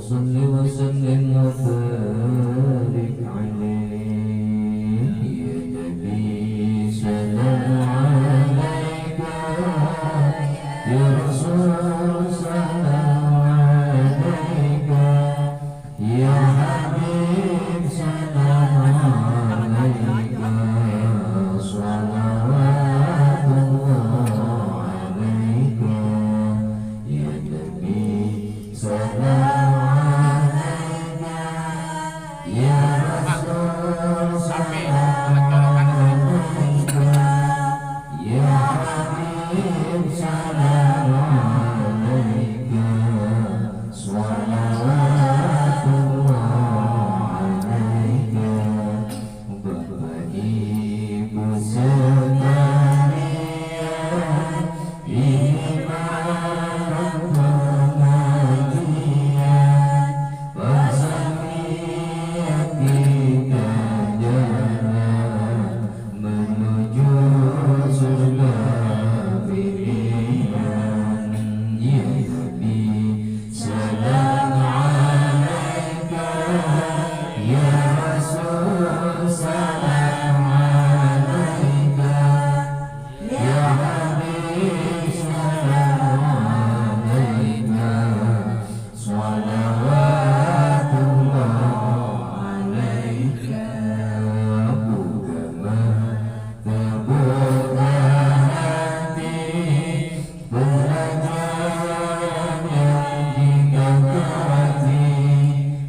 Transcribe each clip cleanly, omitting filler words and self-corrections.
صل وسلم وبارك عليه يا نبي سلام عليك يا رسول سلام عليك يا حبيب سلام عليك صلوات الله عليك يا نبي سلام عليك يا رسول سلام عليك يا حبيب سلام عليك صلوات الله عليك Bapak Ibu sekalian imam pengajian pasang tiga jalan menuju surga pilihan ya Nabi salam alaika ya Rasul salam alaika ya Habib salam alaika salawatullah alaika Bukama terbuka hati belajar yang dikagati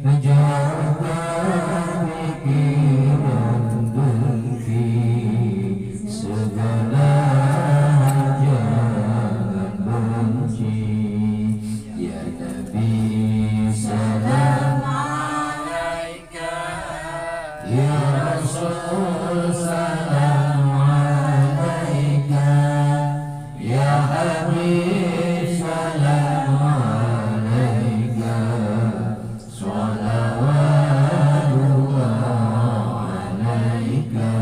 menjauhkan pikiran dengki segala jangan benci ya Nabi salam alaika ya Rasul salam alaika ya Habib salam alaika salawatullah alaika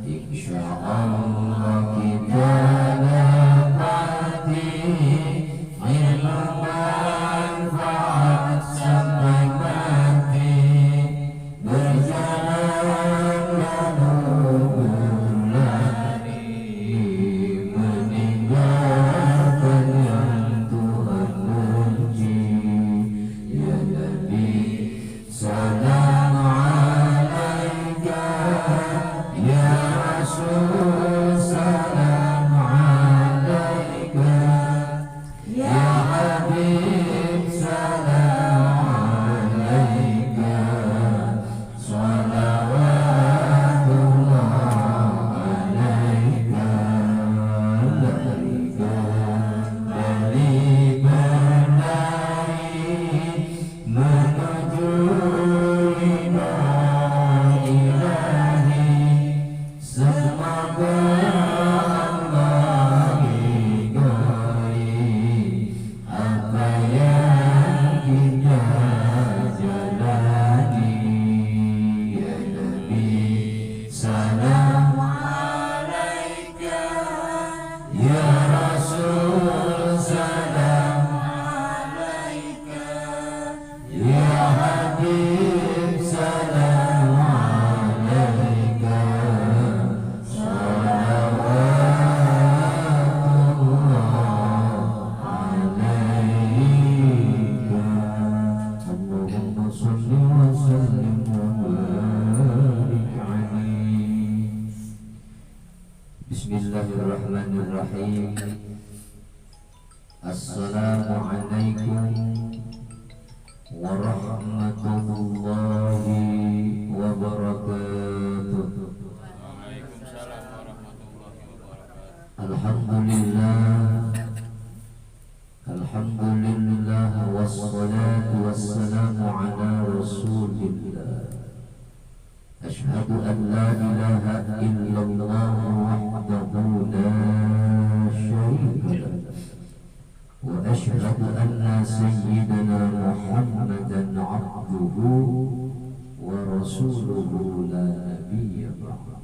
insyaallah kita dapati ilmu manfaat sampai mati berjalan berlari meninggalkan yang Tuhan benci ya Nabi salam alaika ya Rasul salam alaika ya Habib salam alaika salawatullah alaika alaika dari berlari menuju ridha ilahi semoga Allah ridhoi apa yang kita jalani ya Nabi salam alaika ya Rasul salam alaika ya Habib salam alaika salawatullah alaika Allahumma salli wa sallim wa barik alaihi Bismillahirrahmanirrahim Assalamualaikum warahmatullahi wabarakatuh. Waalaikumsalam warahmatullahi wabarakatuh. Alhamdulillah Alhamdulillah wassalatu wassalamu ala rasulillah Ashhadu an la ilaha illallah wahdahu la syarika lah wa ashhadu anna sayyidana Muhammadan abduhu wa rasuluhu la nabiyya ba'dah.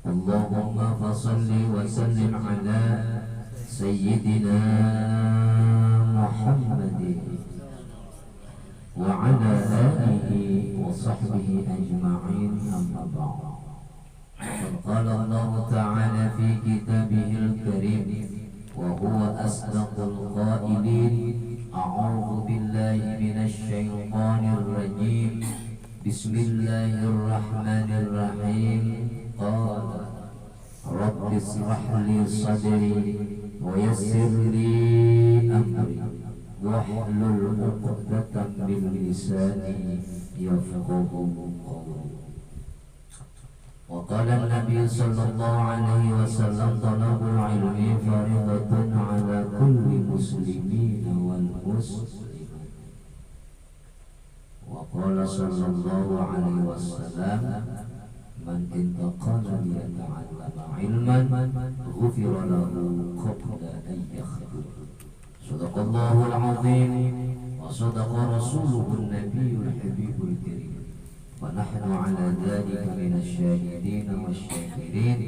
Allahumma fasalli wa sallim ala sayyidina Muhammadin وعلى آله وصحبه أجمعين أما بعد قال الله تعالى في كتابه الكريم وهو أصدق القائلين أعوذ بالله من الشيطان الرجيم بسم الله الرحمن الرحيم قال رب اشرح لي صدري ويسر لي أمري واحلل عقدة من لساني يفقه قولي. وقال النبي صلى الله عليه وسلم طلب العلم فريضة على كل مسلمين والمسلمين. وقال صلى الله عليه وسلم من انتقل ليتعلم علما غفر له قبل أن يخرج. صدق الله العظيم وصدق رسوله النبي الحبيب الكريم ونحن على ذلك من الشاهدين والشاكرين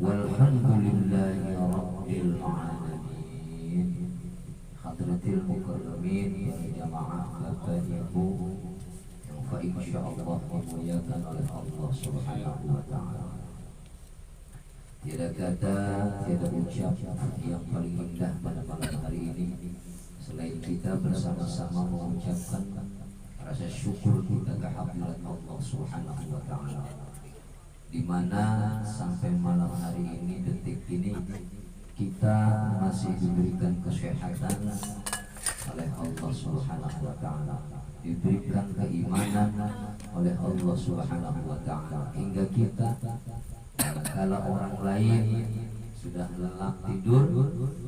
والحمد لله رب العالمين. Hadratil mukarramin jamaah Bapak Ibu yang insyaallah dimuliakan oleh Allah Subhanahu wa taala. Tiada kata, tiada ucap yang paling indah pada malam hari ini selain kita bersama-sama mengucapkan rasa syukur kita kehadirat Allah Subhanahu wa taala, di mana sampai malam hari ini, detik ini kita masih diberikan kesehatan oleh Allah Subhanahu wa taala, diberikan keimanan oleh Allah Subhanahu wa taala, hingga kita kalau orang lain sudah lelap tidur,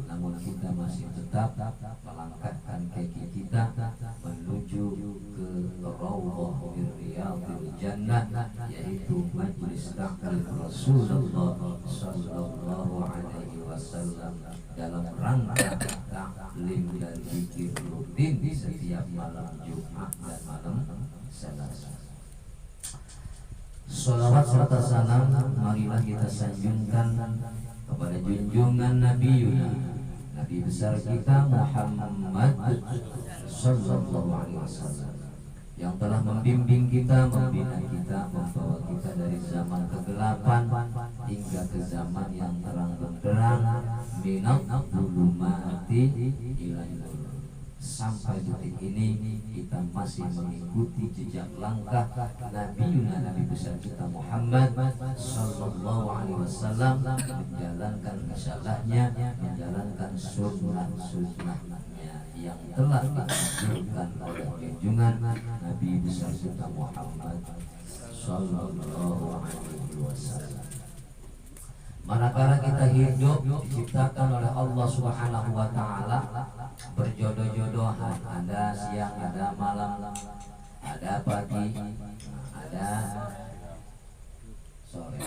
namun kita masih tetap melangkahkan kaki kita menuju ke Raudhah min Riyadhil Jannah, yaitu majlis taklim Rasulullah sallallahu alaihi wasallam dalam rangka taklim dan zikir rutin di setiap malam Jumat dan malam Selasa. Salawat serta salam marilah kita sanjungkan kepada junjungan Nabi Yuna, Nabi besar kita Muhammad sallallahu alaihi wasallam, yang telah membimbing kita, membina kita, membawa kita dari zaman kegelapan hingga ke zaman yang terang benderang, minal zulumati ilal nur. Sampai detik ini kita masih mengikuti jejak langkah Nabi Yuna, Nabi besar kita Muhammad sallallahu alaihi wasallam, menjalankan risalahnya, menjalankan sunnah-sunnahnya yang telah dianjurkan oleh junjungan Nabi besar kita Muhammad sallallahu alaihi wasallam. Manakala kita hidup diciptakan oleh Allah Subhanahu wa taala berjodoh-jodohan, ada siang, ada malam, ada pagi, ada sore,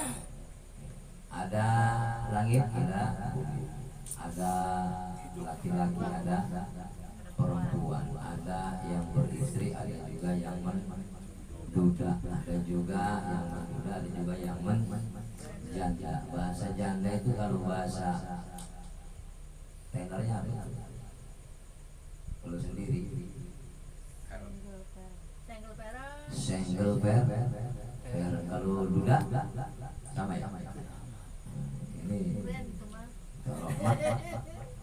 ada langit, ada bumi, ada laki-laki, ada perempuan, ada yang beristri, ada juga yang menduda, ada juga yang menduda, ada juga yang janda. Bahasa janda itu kalau bahasa tenornya apa? Kalau sendiri single pair. Kalau duda sama ya. Ini Rahmat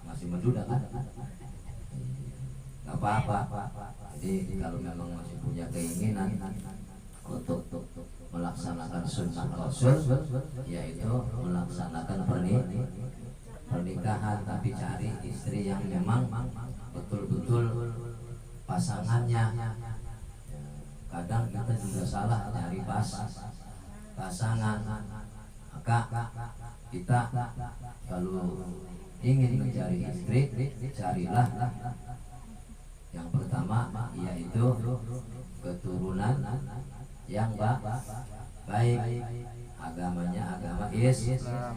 masih menduda kan? Gak apa-apa. Jadi kalau memang masih punya keinginan untuk melaksanakan sunnah Rasul, yaitu melaksanakan pernikahan, tapi cari istri yang memang betul-betul pasangannya. Kadang kita juga salah nyari pasangan. Maka kita kalau ingin mencari istri, carilah yang pertama yaitu keturunan yang baik, agamanya agama Islam.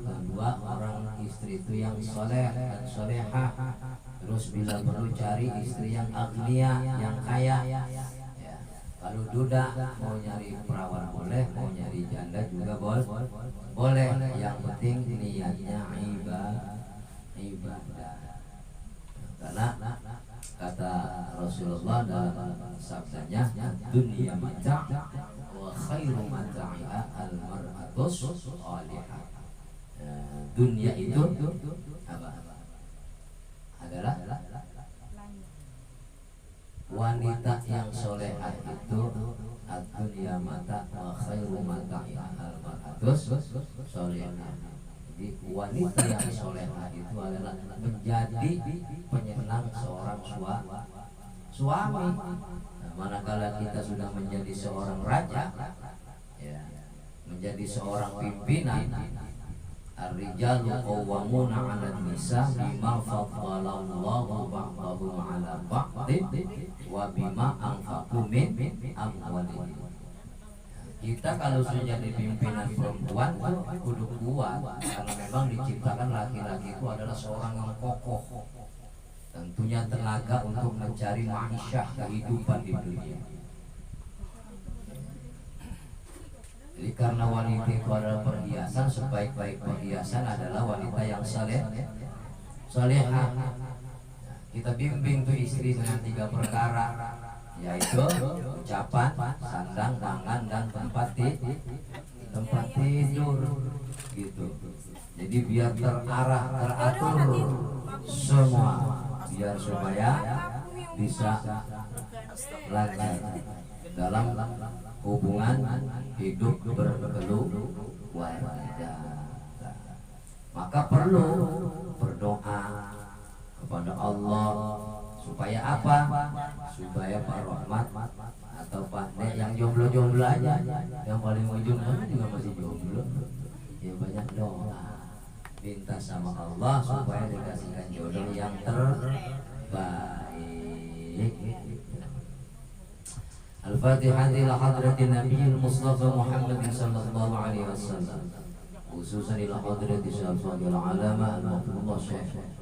Kedua, orang istri itu yang soleh dan solehah. Terus bila perlu cari istri yang agnia, yang kaya. Ya. Kalau duda mau nyari perawan boleh, mau nyari janda juga boleh. Yang penting niatnya ibadah. Karena Kata Rasulullah dalam sabdanya, dunia mata wa khairu mata'iha al-mar'atus salihah. Dunia itu apa? Adalah wanita yang solehah itu ad-dunya mata wa khairu mata'iha al-mar'atus salihah. Jadi wanita yang solehah itu adalah menjadi penyenang seorang suami. Nah, manakala kita sudah menjadi seorang raja, ya, menjadi seorang pimpinan, ar-rijalu qawwamuna 'alan nisa bima faddalallahu ba'dahum 'ala ba'din wa bima anfaqu min amwalihim. Kita kalau sudah jadi pimpinan perempuan kudu kuat, karena memang diciptakan laki-laki itu adalah seorang yang kokoh, tentunya tenaga untuk mencari ma'isyah, kehidupan di dunia. Jadi karena wanita itu adalah perhiasan, sebaik-baik perhiasan adalah wanita yang salehah. Kita bimbing tuh istri dengan 3 perkara, yaitu ucapan, sandang, tangan, dan tempat tidur gitu. Jadi biar terarah, teratur semua, biar supaya bisa lancar dalam hubungan hidup berkeluarga. Maka perlu berdoa kepada Allah supaya apa? Supaya Pak Rahmat atau Pak Nek yang jomblo-jomblo aja, yang paling ujung juga masih jomblo, ya banyak doa, minta sama Allah supaya dikasihkan jodoh yang terbaik. Al-Fatihah ila hadratin Nabiyil Mustafa Muhammad sallallahu alaihi wasallam, khususan ila hadratin Syafaqil Alama al-Maqbullah Syekh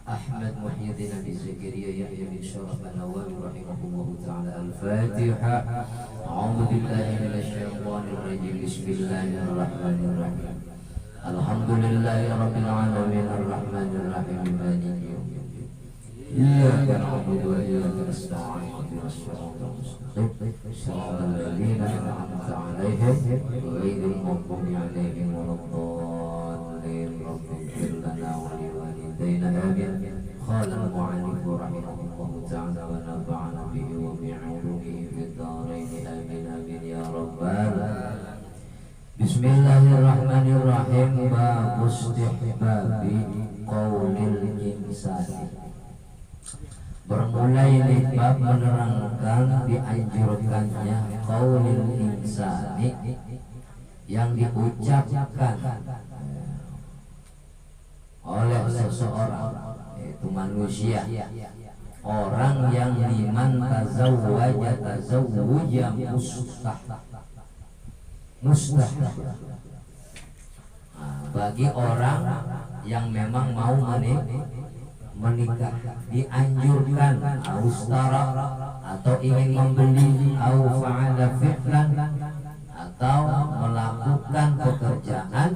Ahmad Muhyiddin Abi Zakaria Yahya bin Syaraf an-Nawawi rahimahullahu ta'ala. Al-Fatihah. A'udzu billahi minasyaitonir rajim. Bismillahirrahmanirrahim. Alhamdulillahi rabbil alamin arrahmanir rahim maliki yaumiddin. Iyyaka na'budu wa iyyaka nasta'in. Ihdinas siratal mustaqim. Shiratal ladzina an'amta 'alaihim ghairil maghdubi 'alaihim waladdallin. Rabbighfir lana wa liwalidayna amin. Qala al-mu'allif rahimahullahu ta'ala wa nafa'ana bihi wa bi'ulumihi fid dharain amin amin ya rabbal alamin. Bismillahirrahmanirrahim. Bab istihbabi qaulil insani. Bermulai nih bab menerangkan dianjurkannya qaulil insani, yang diucapkan oleh seseorang, yaitu manusia, orang yang liman tazawwaja tazawwuja mustah. Bagi orang yang memang mau menikah, dianjurkan austara atau ingin membeli, au fa'ala fi'lan atau melakukan pekerjaan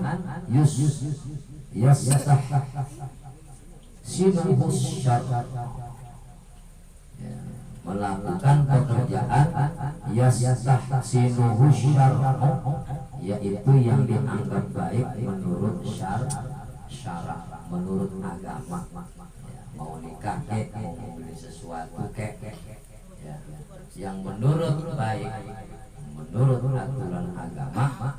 yasah sinubus syar, melakukan pekerjaan yasah sinubus syar, yaitu yang dianggap baik menurut syara, menurut agama. Mau nikah kek, mau membeli sesuatu kek, ya, yang menurut baik, menurut aturan agama,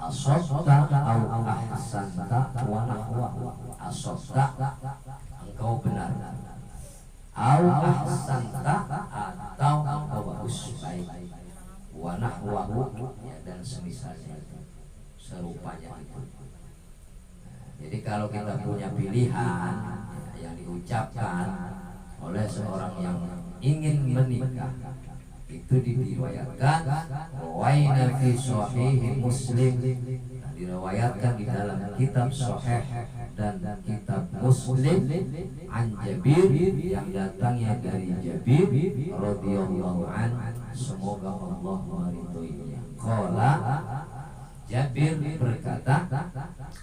asabta au ahsanta wa nahwa. Asabta, engkau benar, au ahsanta, atau engkau bagus, baik, wa nahwahu, ya, dan semisalnya itu, serupanya itu. Jadi kalau kita punya pilihan yang diucapkan oleh seorang yang ingin menikah, itu diriwayatkan rawaina fi sahih Muslim, diriwayatkan di dalam kitab Sahih dan kitab Muslim, an Jabir, yang datangnya dari Jabir radhiyallahu an, semoga Allah meridhoinya. Qala, Jabir berkata,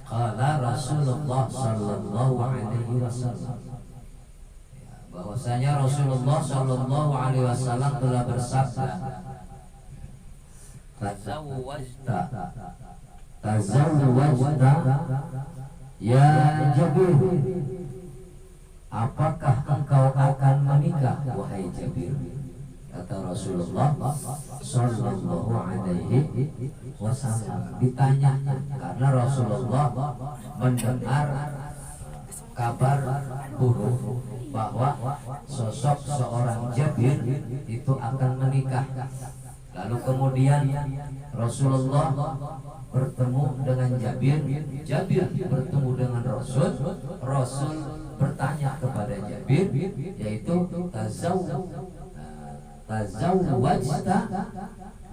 qala Rasulullah sallallahu alaihi wasallam, bahwasanya Rasulullah Shallallahu Alaihi Wasallam telah bersabda, tazawwajta ya Jabir, apakah engkau akan menikah wahai Jabir? Kata Rasulullah Shallallahu Alaihi Wasallam. Ditanya karena Rasulullah mendengar kabar buruk bahwa sosok seorang Jabir itu akan menikah. Lalu kemudian Rasulullah bertemu dengan Jabir, Jabir bertemu dengan Rasul, Rasul bertanya kepada Jabir, yaitu tazawwajta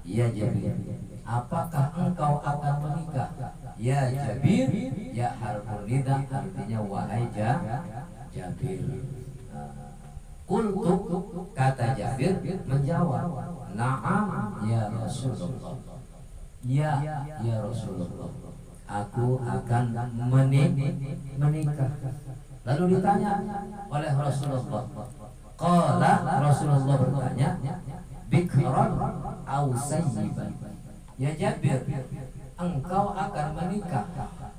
ya Jabir, apakah engkau akan menikah? Ya Jabir, ya harful nida, artinya wahai Jabir. Qultu, kata Jabir menjawab, na'am ya Rasulullah. Ya Rasulullah, aku akan menikah. Lalu ditanya oleh Rasulullah, qala, Rasulullah bertanya, bikran au sayyiban. Ya Jabir, engkau akan menikah.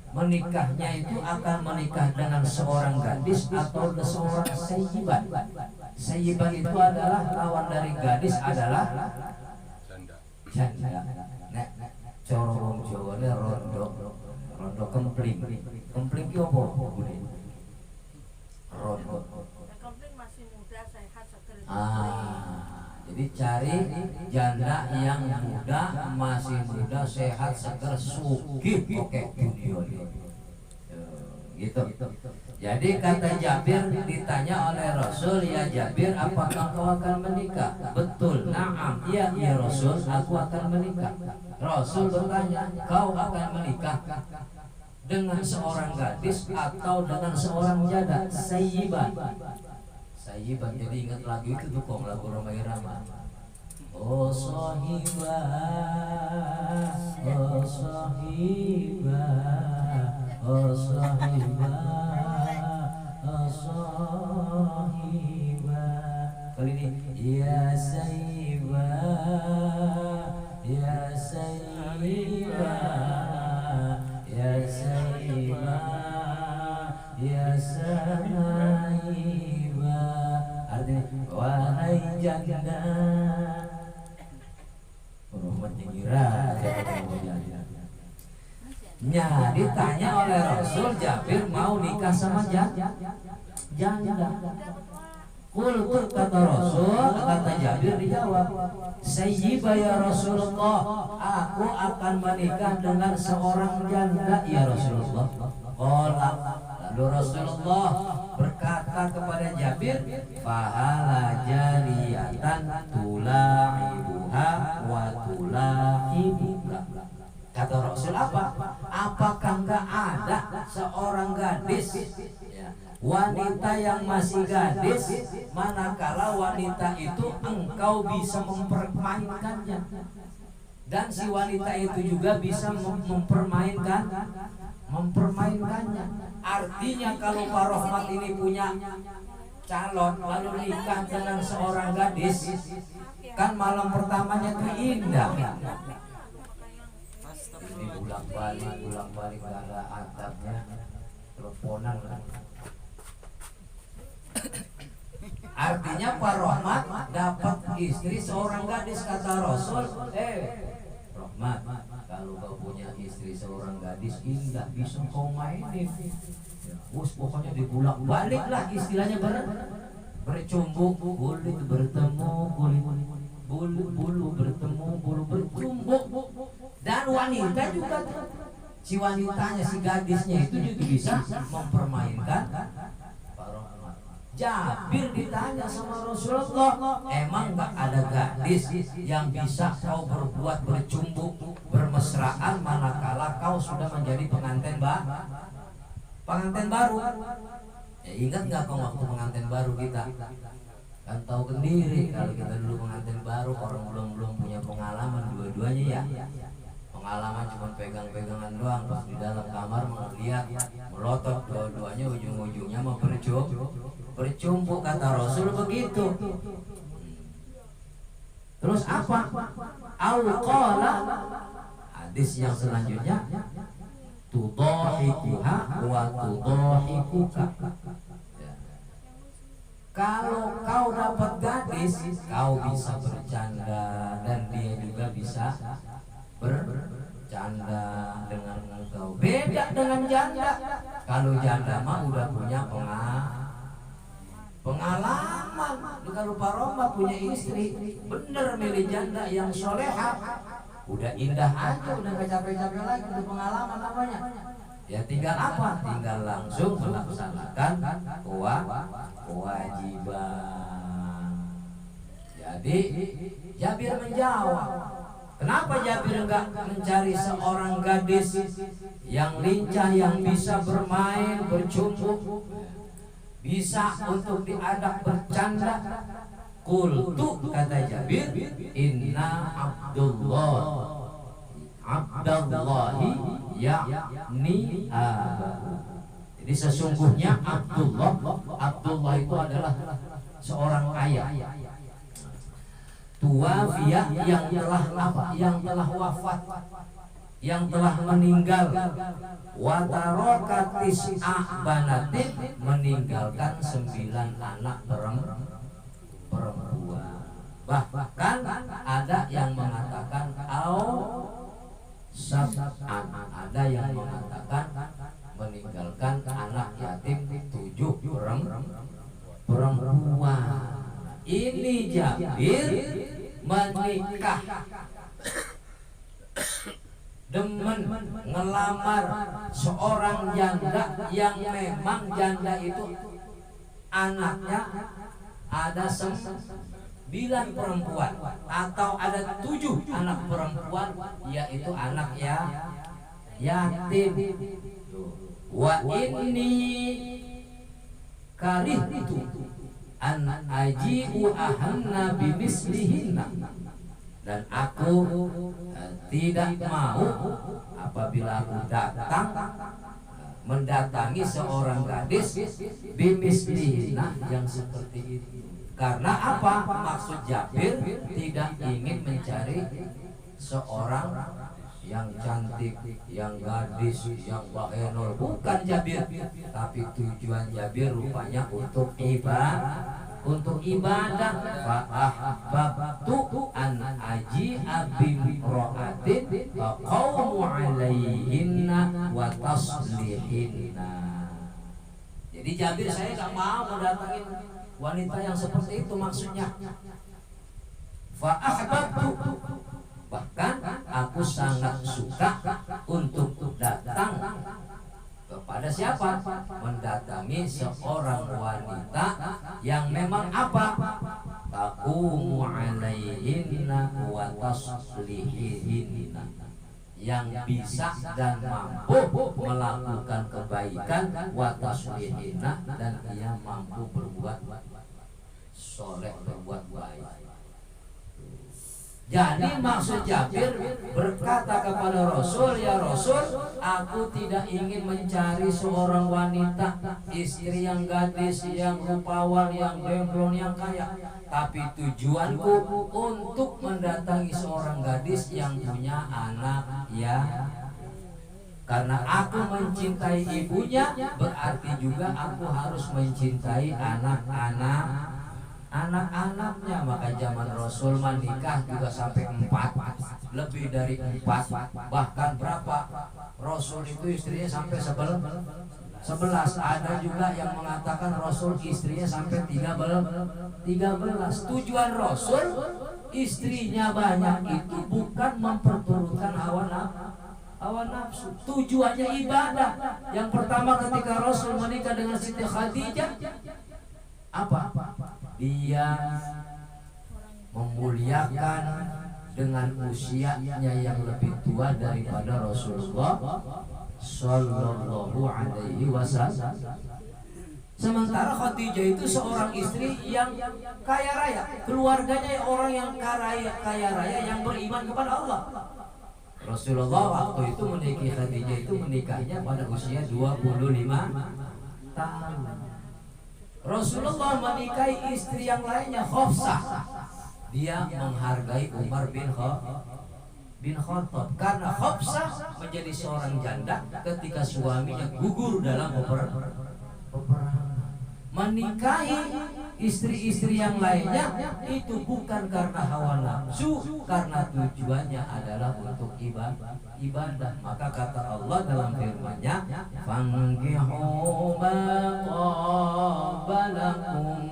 Menikahnya itu akan menikah dengan seorang gadis atau seorang sayyiban. Sayyiban itu adalah lawan dari gadis adalah janda. Nek cara wong Jawa ne rondo kempling. Kempling ki opo? Rondo. Kempling masih muda, sehat, seger. Jadi cari janda yang muda, masih muda, sehat, seger, sugih oke dunia ini. Gitu. Jadi kata Jabir, ditanya oleh Rasul, ya Jabir, apakah kau akan menikah? Betul, na'am, iya Rasul, aku akan menikah. Rasul bertanya, kau akan menikah dengan seorang gadis atau dengan seorang janda? Sayyiban. Sayyiban, jadi ingat lagu itu tuh kok, lagu Romai Rama. Oh sahibah, oh sahibah, oh sahibah, oh sahibah. Kali ini ya sayyibah, ya sayyibah, ya sayyibah, ya sayyibah. Artinya wahai janda. Nya ditanya oleh Rasul, Jabir mau nikah sama janda. Kultur kata Rasul, kata Jabir dijawab, sayyibah ya Rasulullah, aku akan menikah dengan seorang janda ya Rasulullah. Lalu Rasulullah berkata kepada Jabir, fahala jariyatan tula'ibuha wa tula'ibuka. Kata Rasul apa? Apakah enggak ada seorang gadis, wanita yang masih gadis, manakala wanita itu engkau bisa mempermainkannya, dan si wanita itu juga bisa mempermainkannya. Artinya kalau Pak Rohmat ini punya calon lalu nikah dengan seorang gadis, kan malam pertamanya itu indah. Ini ulang balik gak ada adabnya, teleponan kan. Artinya Pak Rohmat dapat istri seorang gadis. Kata Rasul, Rohmat, kalau kau punya istri seorang gadis indah, bisa kau mainin. Pokoknya dibulak balik lah istilahnya, bercumbu, kulit bertemu kulit, bulu bertemu bulu bercumbu. Dan wanita juga, si wanitanya, si gadisnya itu juga bisa mempermainkan Pak Rohmat. Jabir ditanya sama Rasulullah, emang gak ada gadis yang bisa kau berbuat bercumbu, bermesraan manakala kau sudah menjadi pengantin baru? Ya ingat gak kau waktu pengantin baru kita? Kan tahu sendiri kalau kita dulu pengantin baru, orang belum punya pengalaman dua-duanya ya. pengalaman cuma pegang-pegangan doang, pas di dalam kamar melihat melotot dua-duanya, ujung-ujungnya mau bercumbu kata Rasul begitu. Terus apa? Al-qala, hadis yang selanjutnya, tudahikuha wa tudahikuka. Kalau kau dapat gadis, kau bisa bercanda dan dia juga bisa bercanda dengan engkau. Beda dengan janda. Kalau janda mah udah punya pengalaman. Kalau Pak Roma punya istri, bener milih janda yang soleha. Udah indah aja, udah gak capek-capek lagi, itu pengalaman namanya. Ya tinggal apa? Tinggal langsung melaksanakan kewajiban. Jadi Jabir menjawab, kenapa Jabir enggak mencari seorang gadis yang lincah, yang bisa bermain, bercumbu, bisa untuk diajak bercanda? Qultu, kata Jabir, inna Abdullahi yakni abahu. Jadi sesungguhnya Abdullah itu adalah seorang ayah. Tuwafiyah, yang telah wafat, yang telah meninggal. Watarakatis banatin, meninggalkan 9 anak perempuan. Bahkan ada yang mengatakan ada yang mengatakan meninggalkan anak yatim 7 perempuan. Ini Jabir menikah, demen ngelamar seorang janda yang memang janda itu anaknya ada 9 perempuan atau ada 7 anak perempuan, yaitu anak yatim. Wa inni karihtu an aji'u ahanna bimislihinna, dan aku tidak mau apabila aku mendatangi seorang gadis bimislihinna, yang seperti itu. Karena apa? Maksud Jabir tidak ingin mencari seorang yang cantik, yang gadis, yang bahenol. Bukan Jabir, tapi tujuan Jabir rupanya untuk ibadah. Fa'ahbabtu an aji'a bimro'atin faqawmu alaihinna wa taslihinna. Jadi Jabir, saya gak mau mendatangin wanita yang seperti itu, maksudnya. Fa'ahbabtu, bahkan aku sangat suka untuk datang kepada siapa? Mendatangi seorang wanita yang memang apa? Taqumu alaihinna wa taslihinna, yang bisa dan mampu melakukan kebaikan, wa taslihinna, dan ia mampu berbuat soleh, berbuat baik. Jadi maksud Jabir berkata kepada Rasul, ya Rasul, aku tidak ingin mencari seorang wanita, istri yang gadis, yang rupawan, yang demplon, yang kaya, tapi tujuanku untuk mendatangi seorang gadis yang punya anak ya. Karena aku mencintai ibunya, berarti juga aku harus mencintai anak-anaknya. Maka zaman Rasul menikah juga sampai 4, lebih dari 4. Bahkan berapa? Rasul itu istrinya sampai 11. Ada juga yang mengatakan Rasul istrinya sampai 13. Tujuan Rasul istrinya banyak itu bukan memperturutkan hawa nafsu. Tujuannya ibadah. Yang pertama ketika Rasul menikah dengan Siti Khadijah, apa? Dia memuliakan dengan usianya yang lebih tua daripada Rasulullah Sallallahu Alaihi Wasallam. Sementara Khadijah itu seorang istri yang kaya raya, keluarganya orang yang kaya raya yang beriman kepada Allah. Rasulullah waktu itu menikahi Khadijah itu menikahnya pada usia 25 tahun. Rasulullah menikahi istri yang lainnya, Hafsah. Dia menghargai Umar bin Khattab karena Hafsah menjadi seorang janda ketika suaminya gugur dalam peperangan. Menikahi istri-istri yang lainnya itu bukan karena hawa nafsu, karena tujuannya adalah untuk ibadah. Maka kata Allah dalam firman-Nya, "Fankihu ma taba lakum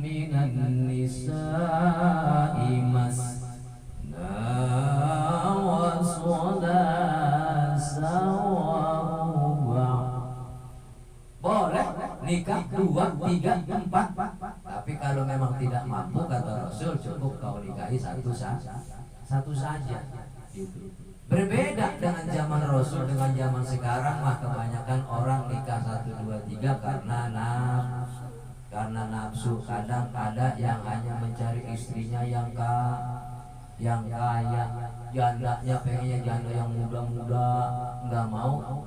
minan nisa'i masna wa thulatha wa ruba'." Boleh nikah 2, 3, 4. Tapi kalau memang tidak mampu, kata Rasul, cukup kau nikahi satu saja. Gitu. Berbeda dengan zaman Rasul dengan zaman sekarang mah kebanyakan orang nikah 1, 2, 3 karena nafsu. Kadang ada yang hanya mencari istrinya yang kaya, jandanya pengennya janda yang muda-muda, nggak mau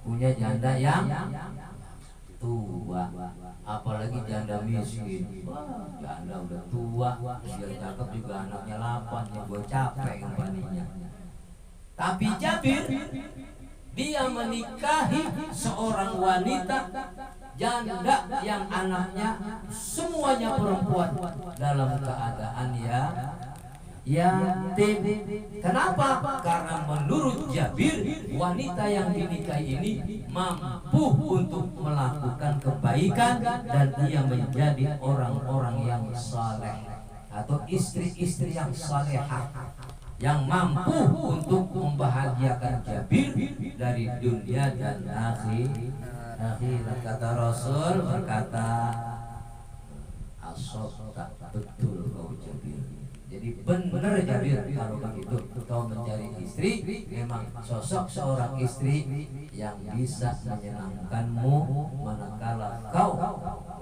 punya janda yang tua, apalagi janda miskin. Janda udah tua, dia cakep juga anaknya 8, ya gue capek kembalinya. Tapi Jabir, dia menikahi seorang wanita janda yang anaknya semuanya perempuan dalam keadaan yatim. Kenapa? Karena menurut Jabir, wanita yang dinikahi ini mampu untuk melakukan kebaikan dan ia menjadi orang-orang yang saleh atau istri-istri yang salehah yang mampu untuk membahagiakan Jabir dari dunia dan akhirat. Kata Rasul berkata, "As-sabta, betul kau Jabir." Jadi benar Jabir kalau begitu kau mencari istri, memang sosok seorang istri yang bisa menyenangkanmu manakala kau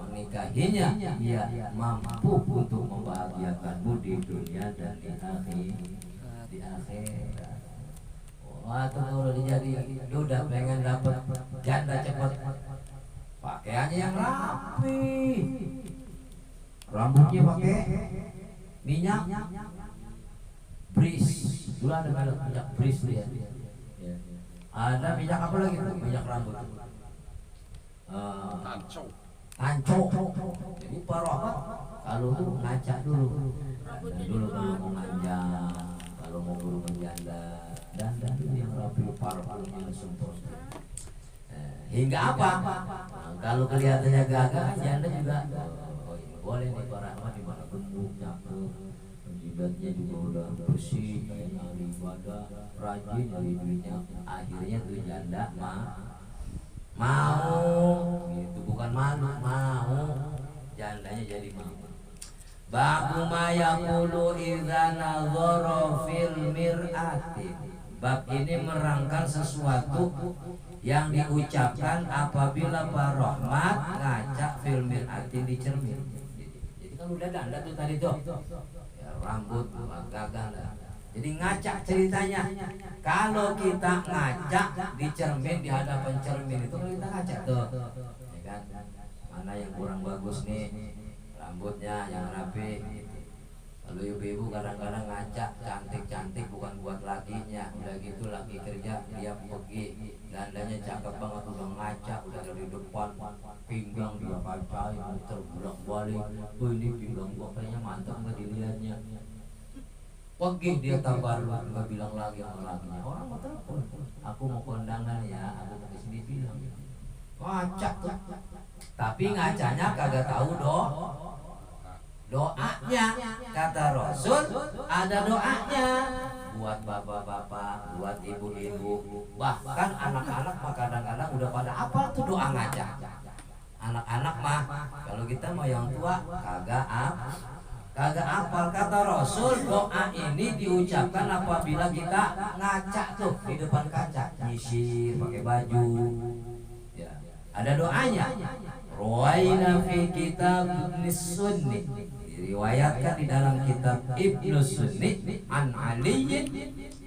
menikahinya, ia mampu untuk membahagiakanmu di dunia dan di akhirat. Wah, tuh kalau jadi udah pengen dapat janda cepat, pakaiannya yang rapi, rambutnya pakai minyak Bris. Dulu ada minyak Bris ya. Ada minyak apa lagi tuh? Minyak rambut. Tanco. Jadi parohat kalau tuh ngaca dulu. Dulu kalau mau ngajak, kalau mau buru menjanda, dan dulu yang rapi parohatnya sempurna. Hingga apa? Kalau kelihatannya gagah, janda juga boleh nih parohat di mana gemuk, cakep, jidatnya juga udah bersih, kayak ahli ibadah, rajin dari duitnya. Akhirnya tuh janda mau, itu bukan malu, mau jandanya jadi mau. Babu ma yaqulu idza nazara fil mir'ati. Bab ini merangkai sesuatu yang diucapkan apabila Pak Rahmat ngaca fil mir'ati di cermin. Jadi kan udah danda tuh tadi tuh, ya, rambut gagah lah. Jadi ngaca ceritanya. Kalau kita ngaca di cermin, di hadapan cermin itu, kalau kita ngaca tuh, ya kan, mana yang kurang bagus nih, rambutnya yang rapi. Lalu ibu-ibu kadang-kadang ngaca cantik-cantik bukan buat lakinya. Udah gitu laki kerja, dia pergi, dandanya cakep banget, udah ngaca, udah dari depan, pinggang dia kacain, terbulak balik. Oh, ini pinggang gua kayaknya mantap nggak dilihatnya. Pergi dia tabar, nggak bilang lagi sama lakinya. Orang mau telepon, aku mau kondangan ya, aku mau kesini bilang. Ngaca tuh. Tapi ngacanya kagak tahu doanya. Kata Rasul ada doanya buat bapak-bapak, buat ibu-ibu, bahkan anak-anak mah kadang-kadang udah pada hafal tuh doa ngaca. Anak-anak mah kalau kita mah yang tua kagak hafal. Kata Rasul doa ini diucapkan apabila kita ngaca tuh di depan kaca, nyisir pakai baju. Ya, ada doanya. Ruwaina fi kitab Ibnu Sunni, diriwayatkan di dalam kitab Ibnu Sunni an Ali,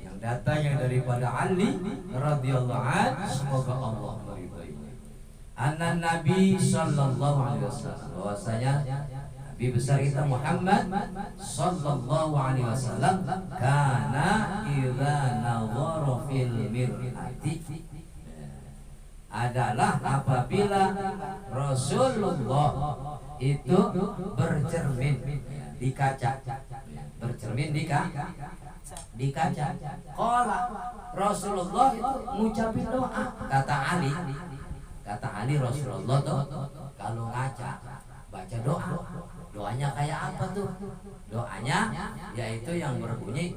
yang datangnya daripada Ali radhiyallahu anhu, semoga Allah meridainya. Anna Nabi sallallahu alaihi wasallam, bahwasanya Nabi besar kita Muhammad sallallahu alaihi wasallam kana idza nadhara fil mir'ati, adalah apabila Rasulullah itu bercermin di kaca, bercermin di kaca. Qala, Rasulullah itu ngucapin doa. Kata Ali Rasulullah tuh kalau ngaca baca doa. Doanya kayak apa tuh? Doanya yaitu yang berbunyi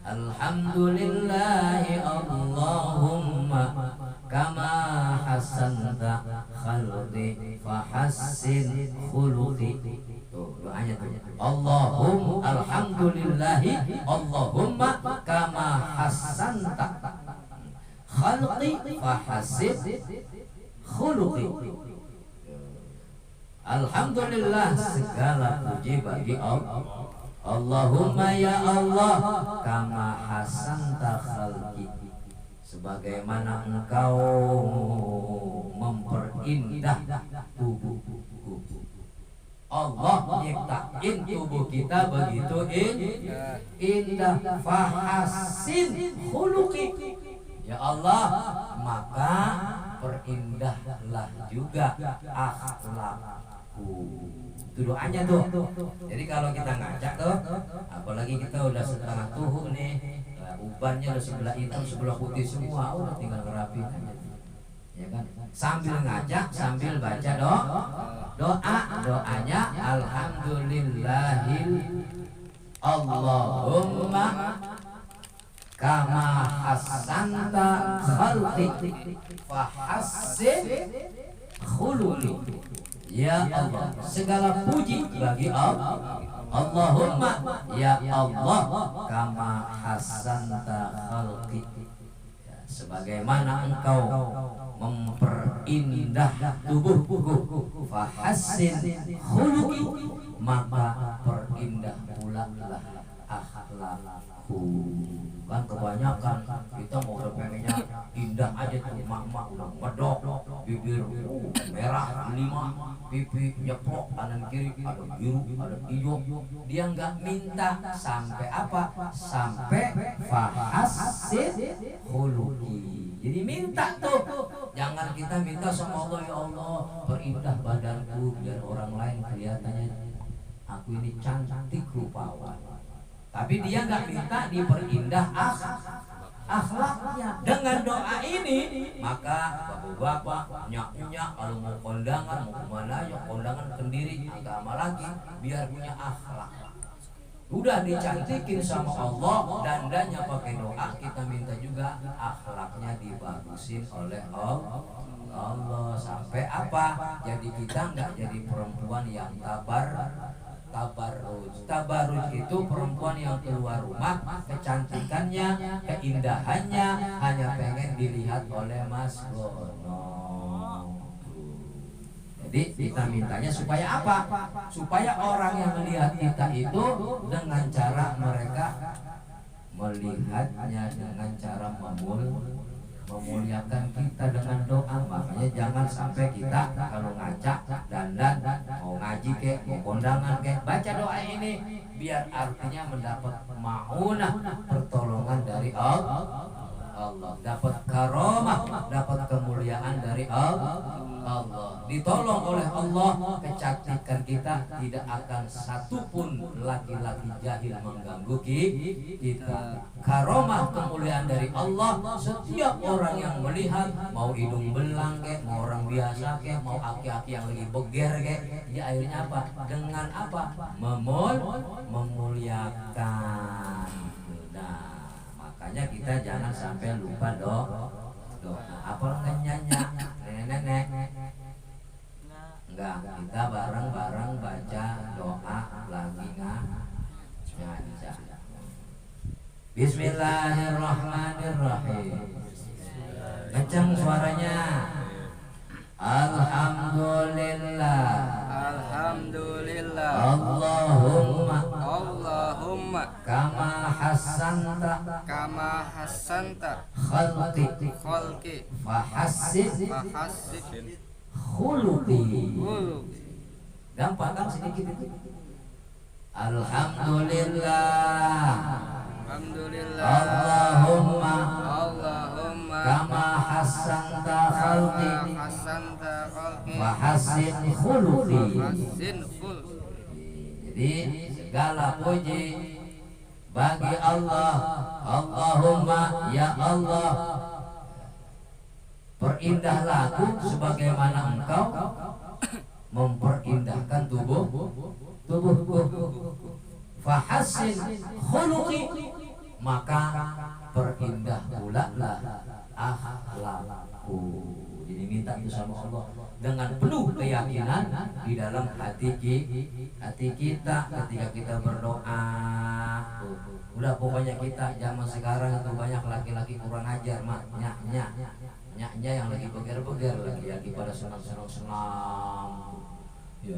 Alhamdulillahi Allahumma kama hasanta khalqi fahassin khuluqi. Tuh doanya tuh. Alhamdulillahi Allahumma kama hasanta khalqi fahassin khuluqi. Alhamdulillah, segala puji bagi Allah. Allahumma ya Allah, kama hasanta khalqi, sebagaimana engkau memperindah tubuhku. Allah nyiptain tubuh kita begitu indah. Fahasin khuluqi, ya Allah, maka perindahlah juga akhlakku. Itu doanya tuh. Jadi kalau kita ngaca tuh, apalagi kita udah setengah tuhu nih, ubannya udah sebelah hitam sebelah putih semua, udah tinggal ngerapin aja, ya kan? Sambil ngaca sambil baca doanya alhamdulillahil Allahumma kama hasanta khalqi fahassin khuluqi. Ya Allah, segala puji bagi Allah. Allahumma ya Allah kama hasanta khalqi, sebagaimana engkau memperindah tubuhku. Fahassin khuluqi, maka perindah pula lah akhlakku. Kan kebanyakan kita mau pengennya indah aja tuh, mak-mak udah medok, bibir merah 5, pipi nyeplok kanan kiri, ada biru, ada hijau. Dia nggak minta sampai apa? Sampai fahassin khuluqi. Jadi minta tuh, jangan kita minta sama Allah, ya Allah perindah badanku biar orang lain kelihatannya aku ini cantik rupawan. Tapi dia nggak minta diperindah akhlaknya. Dengan doa ini maka bapak-bapak, nyak-nyak kalau mau kondangan mau kemana ya kondangan sendiri agama lagi biar punya akhlak. Udah dicantikin sama Allah, dandanya pakai doa, kita minta juga akhlaknya dibagusin oleh Allah. Sampai apa? Jadi kita nggak jadi perempuan yang tabarruj itu perempuan yang keluar rumah kecantikannya, keindahannya hanya pengen dilihat oleh Mas Bono. Jadi kita mintanya supaya apa? Supaya orang yang melihat kita itu dengan cara mereka melihatnya dengan cara memuliakan kita dengan doa. Makanya jangan sampai kita kalau ngaca dandan mau ngaji kek mau kondangan kek baca doa ini biar artinya mendapat maunah, pertolongan dari Allah, dapat karomah, dapat kemuliaan dari Allah, ditolong oleh Allah. Kecantikan kita tidak akan satupun laki-laki jahil mengganggu kita. Karomah kemuliaan dari Allah, setiap orang yang melihat, mau hidung belang kek, mau orang biasa kek, mau aki-aki yang lagi beger kek, ya akhirnya apa? Dengan apa? Memuliakan. Nah, makanya kita jangan sampai lupa doa. Apa nyanyi nenek? Enggak, kita bareng-bareng baca doa lagi ngaca. Bismillahirrahmanirrahim. Kencang suaranya. Alhamdulillah. Alhamdulillah. Allahumma kama hasanta khalqi fahassin khuluqi. Gampang kan sedikit itu. Alhamdulillah Allahumma kama hasanta khalqi fahassin khuluqi. Jadi segala puji bagi Allah. Allahumma ya Allah, perindahlah aku sebagaimana Engkau memperindahkan tubuhku. Fahassin khuluqi, maka perindah pula lah akhlakku. Jadi minta itu sama Allah dengan penuh keyakinan di dalam hati kita ketika kita berdoa. Udah pokoknya kita zaman sekarang itu banyak laki-laki kurang ajar mah, nyaknya yang lagi beger-beger, lagi pada senang-senang. Ya,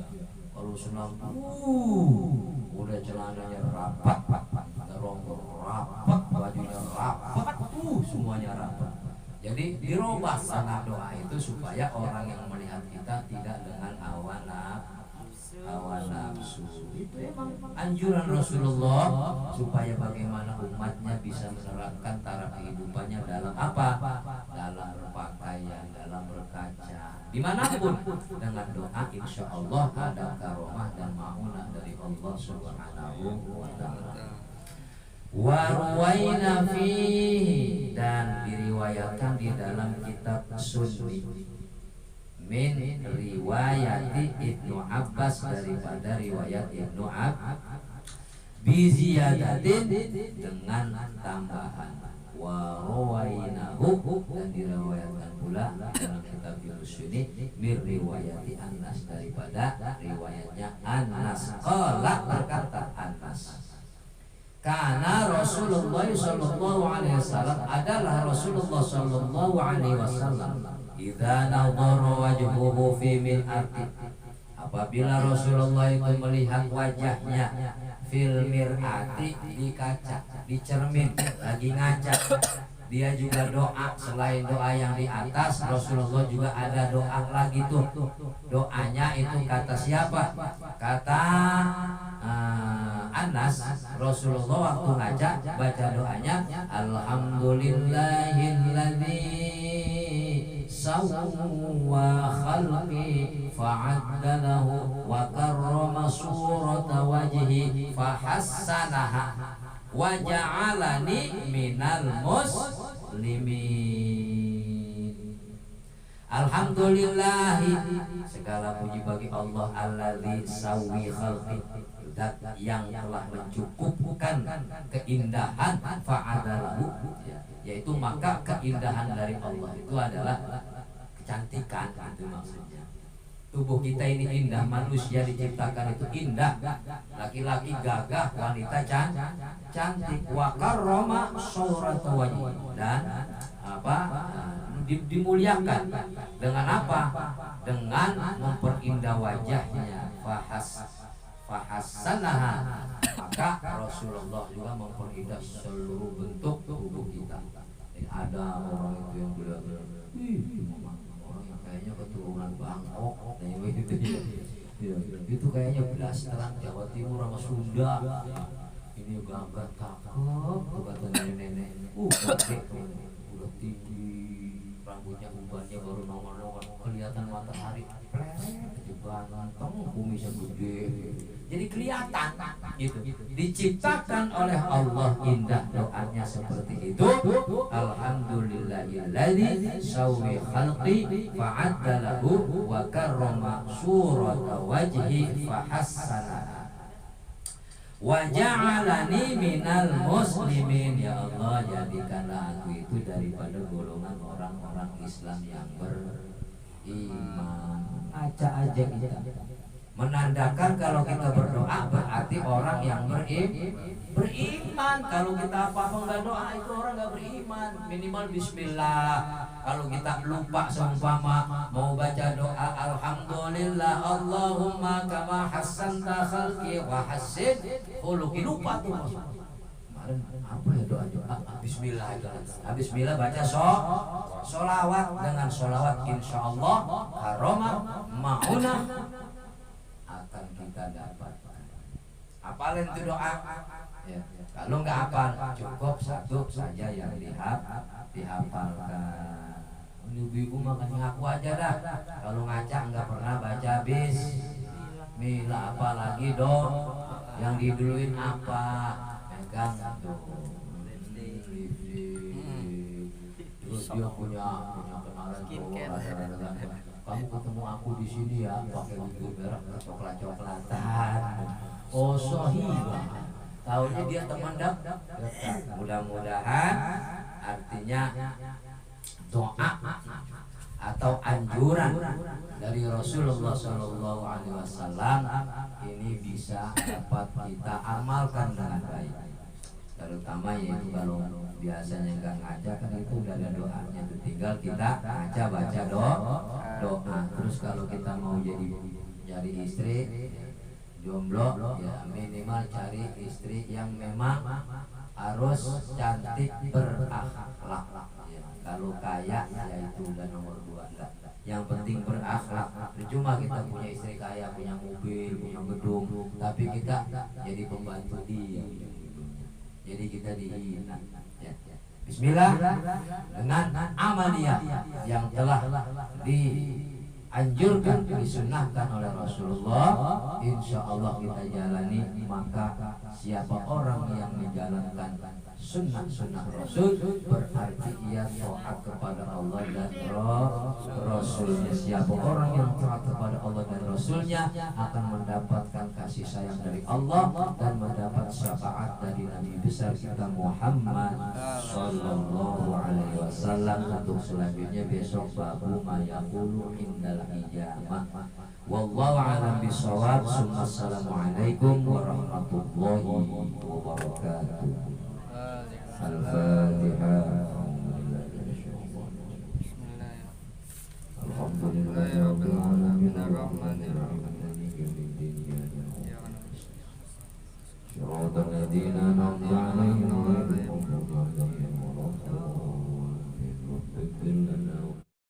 kalau senang udah celananya rapat, rongga rapat, bajunya rapat, semuanya rapat. Jadi dirubah sangat doa itu supaya orang yang melihat kita tidak dengan hawa nafsu. Itu memang anjuran Rasulullah supaya bagaimana umatnya bisa menerapkan taraf kehidupannya dalam apa? Dalam berpakaian, dalam berkaca, dimanapun dengan doa, insya Allah ada karomah dan maunah dari Allah Subhanahu wa Ta'ala. Warwaina fihi, dan diriwayatkan di dalam kitab Sunni min riwayati Ibnu Abbas, daripada riwayat Ibnu Abbas biziyadatin, dengan tambahan warwainahu, dan diriwayatkan pula dalam kitab Sunni min riwayati Anas, daripada riwayatnya Anas. Qala, berkata Anas, karena Rasulullah sallallahu alaihi wasallam, adalah Rasulullah sallallahu alaihi wasallam, idza nadhara wajhuhu fi mir'ati, apabila Rasulullah itu melihat wajahnya fil mir'ati, di kaca, di cermin, lagi ngaca, dia juga doa. Selain doa yang di atas, Rasulullah juga ada doa lagi tuh. Doanya itu kata siapa? Kata Anas, Rasulullah waktu ngaca baca doanya, alhamdulillahilladzi sawwa khalqi fa'addalahu wa karrama surata wajhi fahassanaha wa ja'alani minal muslimin. Alhamdulillahi, segala puji bagi Allah, alladzi sawwi khalqi, zat yang telah mencukupkan keindahan, fa'adalahu, yaitu maka keindahan dari Allah itu adalah kecantikan, itu maksudnya. Tubuh kita ini indah, manusia diciptakan itu indah, laki-laki gagah, wanita cantik. Wa karrama surata wajhi, dan dimuliakan dengan apa? Dengan memperindah wajahnya. Fahassanaha, maka Rasulullah juga memperindah seluruh bentuk tubuh kita. Ada orang itu yang bilang, orang yang kayaknya keturunan Bangkok, itu kayaknya blasteran Jawa Timur sama Sunda. Ini gagah cakep tuh kata nenek-nenek. Udah tinggi, rambutnya ubannya baru nongol-nongol, kelihatan matahari, ganteng, kumisnya gede, jadi kelihatan gitu. Diciptakan oleh Allah indah, doanya seperti itu. Alhamdulillahilladzi sawwi khalqi fa'addalahu wa karrama surata wajhi fahassana wa ja'alani minal muslimin. Ya Allah, jadikanlah aku itu daripada golongan orang-orang Islam yang beriman. Aja kita menandakan kalau kita berdoa berarti orang yang beriman. beriman. Kalau kita apa-apa nggak doa itu orang nggak beriman. Minimal bismillah. Kalau kita lupa seumpama mau baca doa alhamdulillah Allahumma kama hassanta khalqi wa hassin khuluqi, lupa tuh kemarin apa ya doa bismillah itu. Habis bismillah baca solawat. Dengan solawat insya Allah karomah maunah akan kita dapat. Apalin itu doa ya. Kalau nggak hafal cukup satu saja yang dihafalkan. Ibu-ibu makan ngaku aja dah. Kalau ngaca nggak pernah baca bismillah, apalagi dong yang diduluin apa megang tuh terus dia punya kenalan kamu ketemu aku di sini ya pakai baju merah coklat-coklatan. Oh sohibah, tahunya dia teman dekat. Mudah-mudahan artinya doa atau anjuran dari Rasulullah SAW ini bisa dapat kita amalkan dengan baik. Terutama yaitu kalau biasanya nggak ngaca kan itu udah ada doanya, itu tinggal kita ngaca baca doa. Terus kalau kita mau jadi istri jomblo ya minimal cari istri yang memang harus cantik berakhlak. Kalau kaya ya itu udah nomor 2 enggak. Yang penting berakhlak. Percuma kita punya istri kaya, punya mobil, punya gedung, tapi kita jadi pembantu dia. Jadi kita dihina. Ya. Bismillah dengan amaliyah yang telah dianjurkan, disunnahkan oleh Rasulullah. Insya Allah kita jalani, maka siapa orang yang menjalankan sunnah-sunnah Rasul berarti ia taat kepada Allah dan Rasulnya. Siapa orang yang taat kepada Allah dan Rasulnya akan mendapatkan kasih sayang dari Allah dan mendapat syafaat dari Nabi besar kita Muhammad Sallallahu Alaihi Wasallam. Untuk selanjutnya besok babu mayaqulu indal ijamah. Wallahu a'lam bishawab. Assalamualaikum warahmatullahi wabarakatuh. Al-Fatihah. Alhamdulillahirabbil alamin arrahmanir rahim maliki yaumiddin. Shiratal ladzina an'amta